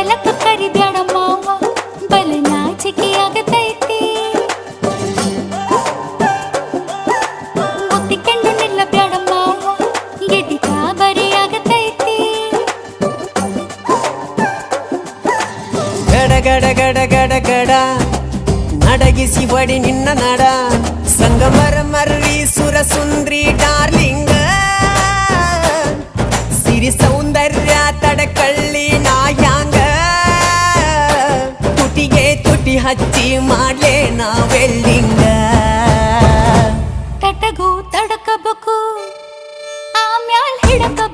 ಬಲಕ ಕರಿಬ್ಯಾಡ ಮಾವ ಬಲ ನಾಚಿಕೆ ಆಗತೈತಿ ಮುತ್ತಿಕೊಂಡು ನಿಲ್ಲಬ್ಯಾಡ ಮಾವ ಗೆದಿ ಗಾಬರಿ ಆಗತೈತಿ ಗಡ ಗಡ ಗಡ ಗಡ ಗಡ ನಡಗಿಸಿ ಬಡಿ ನಿನ್ನ ನಡ ಸಂಗಮರ ಮರ್ರಿ ಸುರ ಸುಂದ್ರಿ ಡಾರ್ಲಿಂಗ ಸಿರಿ ಸೌಂದರ್ಯ ತಡಕಳ್ಳಿ ನಾಯಾಂಗ ತುಟಿಗೆ ತುಟಿ ಹಚ್ಚಿ ಮಾಡ್ಲೇ ನಾ ವೆಲ್ಡಿಂಗ ತಟಗೂ ತಡಕಬೇಕು ಆಮ್ಯಾಲ್ ಹಿಡಕಬೇಕು